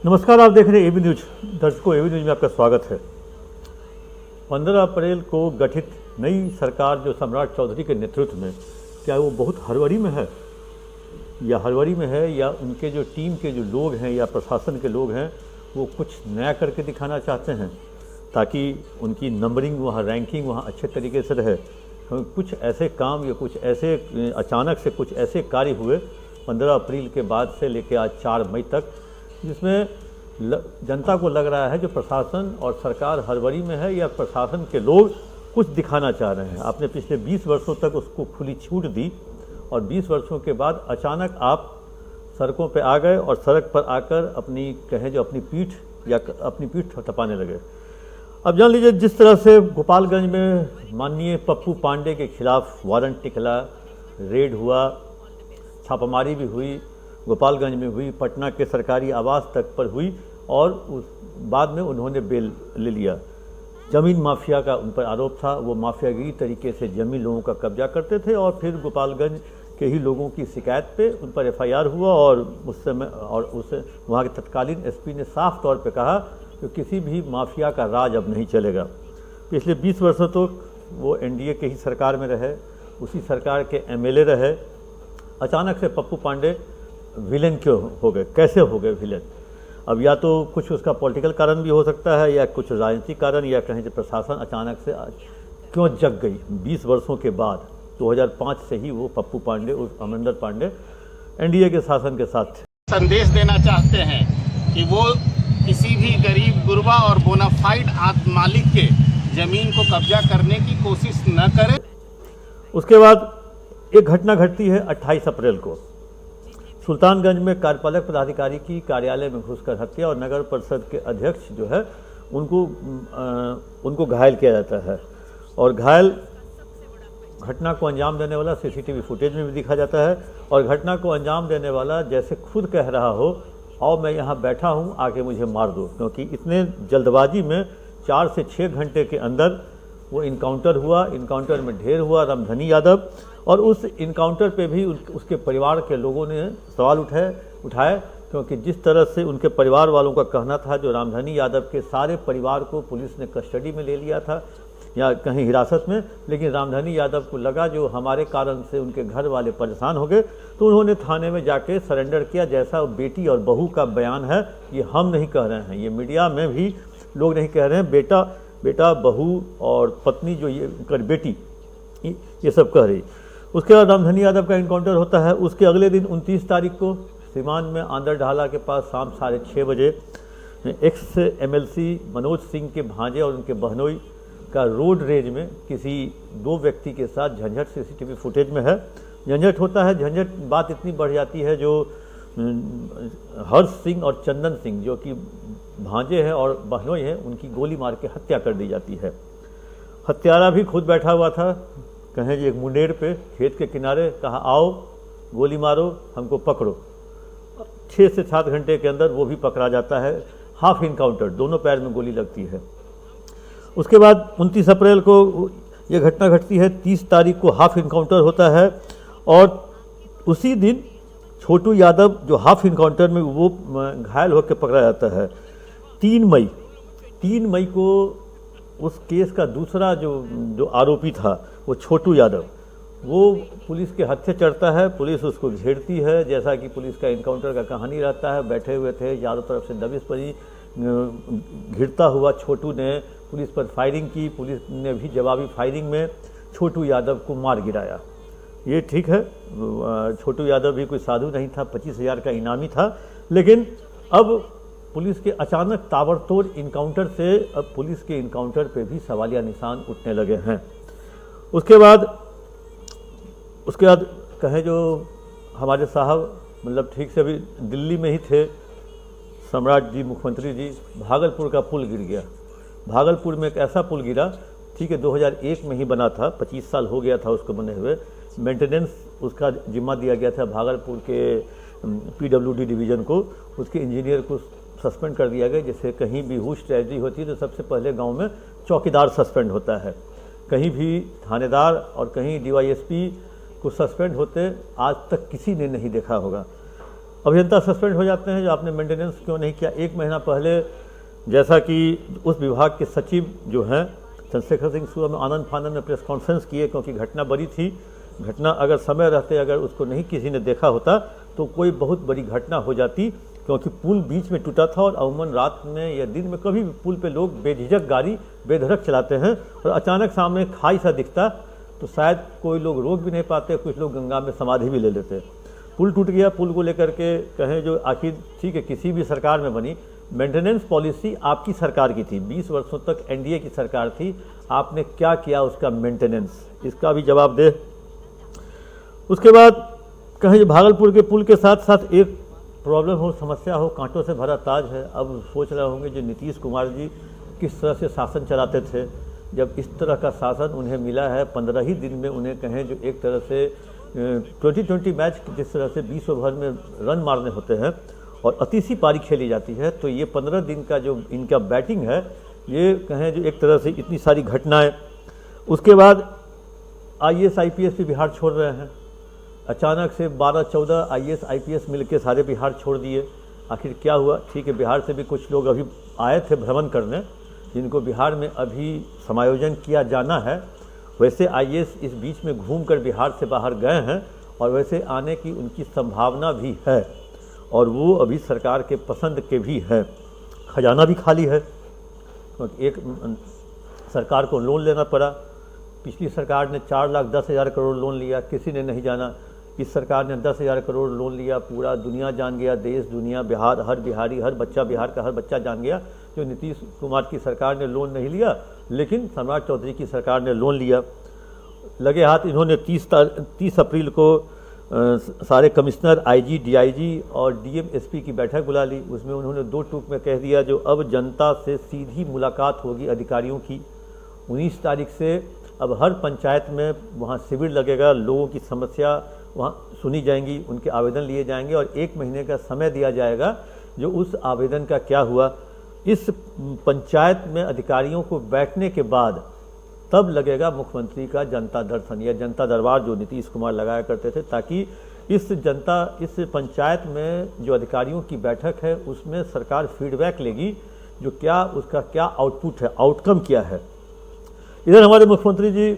नमस्कार, आप देख रहे हैं एबी न्यूज। दर्शकों, एबी न्यूज में आपका स्वागत है। 15 अप्रैल को गठित नई सरकार जो सम्राट चौधरी के नेतृत्व में, क्या वो बहुत हड़बड़ी में है या उनके जो टीम के जो लोग हैं या प्रशासन के लोग हैं वो कुछ नया करके दिखाना चाहते हैं ताकि उनकी नंबरिंग वहाँ, रैंकिंग वहाँ अच्छे तरीके से रहे। कुछ ऐसे काम या कुछ ऐसे अचानक से कुछ ऐसे कार्य हुए 15 अप्रैल के बाद से लेकर आज 4 मई तक, जिसमें जनता को लग रहा है जो प्रशासन और सरकार हड़बड़ी में है या प्रशासन के लोग कुछ दिखाना चाह रहे हैं। आपने पिछले 20 वर्षों तक उसको खुली छूट दी और 20 वर्षों के बाद अचानक आप सड़कों पे आ गए और सड़क पर आकर अपनी पीठ थपथपाने लगे। अब जान लीजिए, जिस तरह से गोपालगंज में माननीय पप्पू पांडे के खिलाफ वारंट निकला, रेड हुआ, छापामारी भी हुई, गोपालगंज में हुई, पटना के सरकारी आवास तक पर हुई और उस बाद में उन्होंने बेल ले लिया। ज़मीन माफिया का उन पर आरोप था, वो माफियागिरी तरीके से ज़मीन लोगों का कब्जा करते थे और फिर गोपालगंज के ही लोगों की शिकायत पे उन पर FIR हुआ और उस समय वहाँ के तत्कालीन SP ने साफ तौर पे कहा कि किसी भी माफिया का राज अब नहीं चलेगा। पिछले 20 वर्षों तक वो NDA के ही सरकार में रहे, उसी सरकार के MLA रहे। अचानक से पप्पू पांडे विलेन क्यों हो गए, कैसे हो गए विलेन? अब या तो कुछ उसका पॉलिटिकल कारण भी हो सकता है या कुछ राजनीतिक कारण, या कहें कि प्रशासन अचानक से क्यों जग गई। 20 वर्षों के बाद 2005 से ही वो पप्पू पांडे उर्फ अमरिंदर पांडे NDA के शासन के साथ थे। संदेश देना चाहते हैं कि वो किसी भी गरीब गुरबा और बोनाफाइड मालिक के जमीन को कब्जा करने की कोशिश न करें। उसके बाद एक घटना घटती है 28 अप्रैल को। सुल्तानगंज में कार्यपालक पदाधिकारी की कार्यालय में घुसकर हत्या और नगर परिषद के अध्यक्ष जो है उनको घायल किया जाता है और घायल घटना को अंजाम देने वाला CCTV फुटेज में भी दिखा जाता है और घटना को अंजाम देने वाला जैसे खुद कह रहा हो, आओ मैं यहाँ बैठा हूँ, आके मुझे मार दो, क्योंकि इतने जल्दबाजी में 4 से 6 घंटे के अंदर वो इनकाउंटर हुआ। इनकाउंटर में ढेर हुआ रामधनी यादव और उस इनकाउंटर पे भी उसके परिवार के लोगों ने सवाल उठाए, क्योंकि जिस तरह से उनके परिवार वालों का कहना था जो रामधनी यादव के सारे परिवार को पुलिस ने कस्टडी में ले लिया था या कहीं हिरासत में, लेकिन रामधनी यादव को लगा जो हमारे कारण से उनके घर वाले परेशान हो गए तो उन्होंने थाने में जाके सरेंडर किया। जैसा बेटी और बहू का बयान है, ये हम नहीं कह रहे हैं, ये मीडिया में भी लोग नहीं कह रहे हैं, बेटा बहू और पत्नी जो ये बेटी ये सब कह रही। उसके बाद रामधनी यादव का इनकाउंटर होता है। उसके अगले दिन 29 तारीख को सीमान में आंदर ढाला के पास शाम 6:30 बजे एक्स MLC मनोज सिंह के भांजे और उनके बहनोई का रोड रेज में किसी 2 व्यक्ति के साथ झंझट CCTV फुटेज में है। झंझट होता है, झंझट बात इतनी बढ़ जाती है जो हर्ष सिंह और चंदन सिंह जो कि भांजे हैं और बहनोई हैं, उनकी गोली मार के हत्या कर दी जाती है। हत्यारा भी खुद बैठा हुआ था, कहें जी एक मुंडेर पे खेत के किनारे, कहा आओ गोली मारो, हमको पकड़ो। 6 से 7 घंटे के अंदर वो भी पकड़ा जाता है। हाफ इनकाउंटर, दोनों पैर में गोली लगती है। उसके बाद 29 अप्रैल को ये घटना घटती है। 30 तारीख को हाफ इनकाउंटर होता है और उसी दिन छोटू यादव जो हाफ इनकाउंटर में वो घायल होकर पकड़ा जाता है। 3 मई को उस केस का दूसरा जो आरोपी था वो छोटू यादव, वो पुलिस के हत्थे चढ़ता है। पुलिस उसको घेरती है, जैसा कि पुलिस का इनकाउंटर का कहानी रहता है। बैठे हुए थे, चारों तरफ से दबिश पड़ी, घिरता हुआ छोटू ने पुलिस पर फायरिंग की। पुलिस ने भी जवाबी फायरिंग में छोटू यादव को मार गिराया। ये ठीक है, छोटू यादव भी कोई साधु नहीं था, 25,000 का इनामी था, लेकिन अब पुलिस के अचानक ताबड़तोड़ इनकाउंटर से अब पुलिस के इनकाउंटर पे भी सवालिया निशान उठने लगे हैं। उसके बाद कहें जो हमारे साहब मतलब ठीक से अभी दिल्ली में ही थे, सम्राट जी, मुख्यमंत्री जी, भागलपुर का पुल गिर गया। भागलपुर में एक ऐसा पुल गिरा, ठीक है 2001 में ही बना था, 25 साल हो गया था उसको बने हुए। मेंटेनेंस उसका जिम्मा दिया गया था भागलपुर के PWD डिवीज़न को, उसके इंजीनियर को सस्पेंड कर दिया गया। जैसे कहीं भी हुश ट्रेजेडी होती है तो सबसे पहले गांव में चौकीदार सस्पेंड होता है, कहीं भी थानेदार और कहीं DYSP को सस्पेंड होते आज तक किसी ने नहीं देखा होगा। अभियंता सस्पेंड हो जाते हैं, जो आपने मेंटेनेंस क्यों नहीं किया। 1 महीना पहले जैसा कि उस विभाग के सचिव जो हैं चंद्रशेखर सिंह सूर्य में आनंद फानंद में प्रेस कॉन्फ्रेंस किए, क्योंकि घटना बड़ी थी। घटना अगर समय रहते अगर उसको नहीं किसी ने देखा होता तो कोई बहुत बड़ी घटना हो जाती, क्योंकि पुल बीच में टूटा था और अमूमन रात में या दिन में कभी भी पुल पे लोग बेझिझक गाड़ी बेधड़क चलाते हैं और अचानक सामने खाई सा दिखता तो शायद कोई लोग रोक भी नहीं पाते, कुछ लोग गंगा में समाधि भी ले लेते। पुल टूट गया, पुल को लेकर के कहें जो आखिर ठीक है किसी भी सरकार में बनी, मेंटेनेंस पॉलिसी आपकी सरकार की थी, 20 वर्षों तक एनडीए की सरकार थी, आपने क्या किया उसका मेंटेनेंस, इसका भी जवाब दे। उसके बाद कहें जो भागलपुर के पुल के साथ साथ एक प्रॉब्लम हो, समस्या हो, कांटों से भरा ताज है। अब सोच रहे होंगे जो नीतीश कुमार जी किस तरह से शासन चलाते थे, जब इस तरह का शासन उन्हें मिला है 15 ही दिन में, उन्हें कहें जो एक तरह से 2020 मैच जिस तरह से 20 ओवर में रन मारने होते हैं और अतीसी पारी खेली जाती है, तो ये 15 दिन का जो इनका बैटिंग है, ये कहें जो एक तरह से इतनी सारी घटनाएं। उसके बाद IAS IPS भी बिहार छोड़ रहे हैं, अचानक से 12-14 IAS IPS मिलके सारे बिहार छोड़ दिए। आखिर क्या हुआ? ठीक है, बिहार से भी कुछ लोग अभी आए थे भ्रमण करने, जिनको बिहार में अभी समायोजन किया जाना है। वैसे IAS इस बीच में घूमकर बिहार से बाहर गए हैं और वैसे आने की उनकी संभावना भी है और वो अभी सरकार के पसंद के भी हैं। खजाना भी खाली है, क्योंकि एक सरकार को लोन लेना पड़ा। पिछली सरकार ने 4,10,000 करोड़ लोन लिया, किसी ने नहीं जाना। इस सरकार ने 10,000 करोड़ लोन लिया, पूरा दुनिया जान गया, देश दुनिया, बिहार, हर बिहारी, हर बच्चा, बिहार का हर बच्चा जान गया। जो नीतीश कुमार की सरकार ने लोन नहीं लिया, लेकिन सम्राट चौधरी की सरकार ने लोन लिया। लगे हाथ इन्होंने 30 अप्रैल को सारे कमिश्नर, IG, DIG और DM SP की बैठक बुला ली। उसमें उन्होंने 2 टूक में कह दिया जो अब जनता से सीधी मुलाकात होगी अधिकारियों की। 19 तारीख से अब हर पंचायत में वहाँ शिविर लगेगा, लोगों की समस्या वहाँ सुनी जाएंगी, उनके आवेदन लिए जाएंगे और 1 महीने का समय दिया जाएगा जो उस आवेदन का क्या हुआ। इस पंचायत में अधिकारियों को बैठने के बाद तब लगेगा मुख्यमंत्री का जनता दर्शन या जनता दरबार जो नीतीश कुमार लगाया करते थे, ताकि इस पंचायत में जो अधिकारियों की बैठक है उसमें सरकार फीडबैक लेगी जो क्या उसका क्या आउटपुट है, आउटकम क्या है। इधर हमारे मुख्यमंत्री जी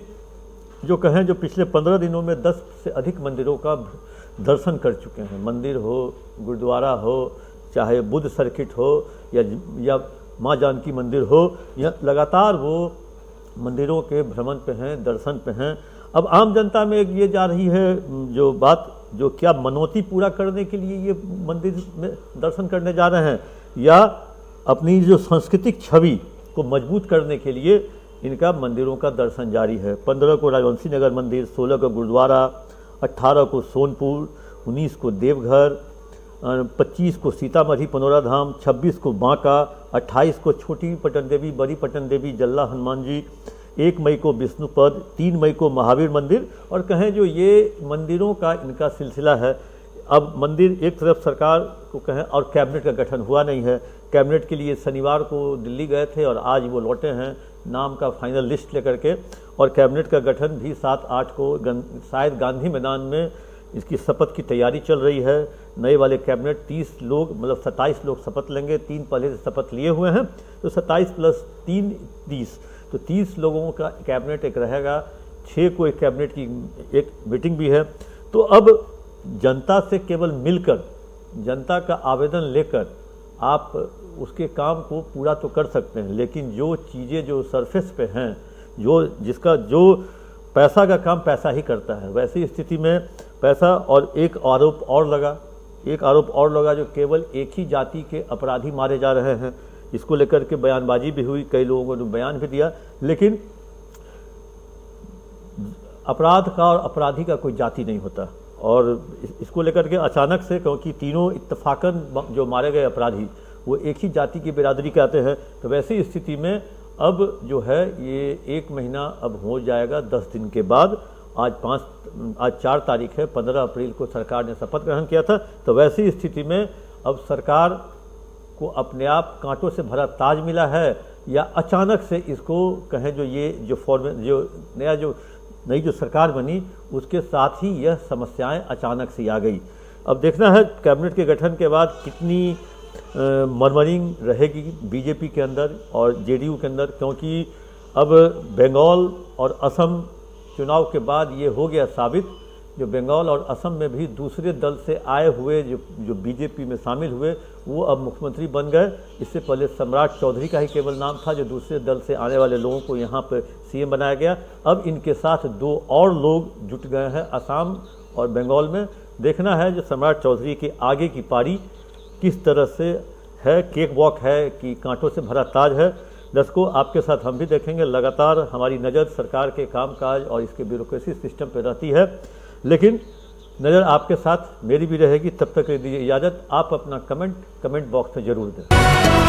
जो कहें जो पिछले 15 दिनों में 10 से अधिक मंदिरों का दर्शन कर चुके हैं। मंदिर हो, गुरुद्वारा हो, चाहे बुद्ध सर्किट हो या माँ जानकी मंदिर हो, या लगातार वो मंदिरों के भ्रमण पे हैं, दर्शन पे हैं। अब आम जनता में एक ये जा रही है जो बात, जो क्या मनौती पूरा करने के लिए ये मंदिर में दर्शन करने जा रहे हैं या अपनी जो सांस्कृतिक छवि को मजबूत करने के लिए इनका मंदिरों का दर्शन जारी है। 15 को राजवंशी नगर मंदिर, 16 को गुरुद्वारा, 18 को सोनपुर, 19 को देवघर, 25 को सीतामढ़ी पनोरा धाम, 26 को बांका, 28 को छोटी पटन देवी, बड़ी पटन देवी, जल्ला हनुमान जी, 1 मई को विष्णुपद, 3 मई को महावीर मंदिर। और कहें जो ये मंदिरों का इनका सिलसिला है। अब मंदिर एक तरफ सरकार को कहें और कैबिनेट का गठन हुआ नहीं है। कैबिनेट के लिए शनिवार को दिल्ली गए थे और आज वो लौटे हैं नाम का फाइनल लिस्ट लेकर के, और कैबिनेट का गठन भी 7-8 को शायद गांधी मैदान में इसकी शपथ की तैयारी चल रही है। नए वाले कैबिनेट 30 लोग मतलब 27 लोग शपथ लेंगे, 3 पहले से शपथ लिए हुए हैं, तो 27 + 3 30, तो 30 लोगों का कैबिनेट एक रहेगा। 6 को एक कैबिनेट की एक मीटिंग भी है। तो अब जनता से केवल मिलकर, जनता का आवेदन लेकर आप उसके काम को पूरा तो कर सकते हैं, लेकिन जो चीज़ें जो सरफेस पे हैं, जो पैसा का काम पैसा ही करता है, वैसी स्थिति में पैसा। और एक आरोप और लगा जो केवल एक ही जाति के अपराधी मारे जा रहे हैं। इसको लेकर के बयानबाजी भी हुई, कई लोगों ने बयान भी दिया, लेकिन अपराध का और अपराधी का कोई जाति नहीं होता। और इसको लेकर के अचानक से, क्योंकि तीनों इत्तफाकन जो मारे गए अपराधी वो एक ही जाति की बिरादरी के आते हैं, तो वैसी स्थिति में अब जो है ये 1 महीना अब हो जाएगा 10 दिन के बाद। आज 4 तारीख है, 15 अप्रैल को सरकार ने शपथ ग्रहण किया था। तो वैसी स्थिति में अब सरकार को अपने आप कांटों से भरा ताज मिला है या अचानक से इसको कहें जो ये जो नई जो सरकार बनी उसके साथ ही यह समस्याएं अचानक से आ गई। अब देखना है कैबिनेट के गठन के बाद कितनी मर्मरिंग रहेगी बीजेपी के अंदर और जेडीयू के अंदर, क्योंकि अब बंगाल और असम चुनाव के बाद ये हो गया साबित, जो बंगाल और असम में भी दूसरे दल से आए हुए जो बीजेपी में शामिल हुए वो अब मुख्यमंत्री बन गए। इससे पहले सम्राट चौधरी का ही केवल नाम था जो दूसरे दल से आने वाले लोगों को यहाँ पर सीएम बनाया गया। अब इनके साथ 2 और लोग जुट गए हैं असम और बंगाल में। देखना है जो सम्राट चौधरी के आगे की पारी किस तरह से है, केक वॉक है कि कांटों से भरा ताज है। दर्शकों, आपके साथ हम भी देखेंगे, लगातार हमारी नज़र सरकार के कामकाज और इसके ब्यूरोक्रेसी सिस्टम पर रहती है, लेकिन नज़र आपके साथ मेरी भी रहेगी। तब तक दीजिए इजाज़त। आप अपना कमेंट बॉक्स में ज़रूर दें।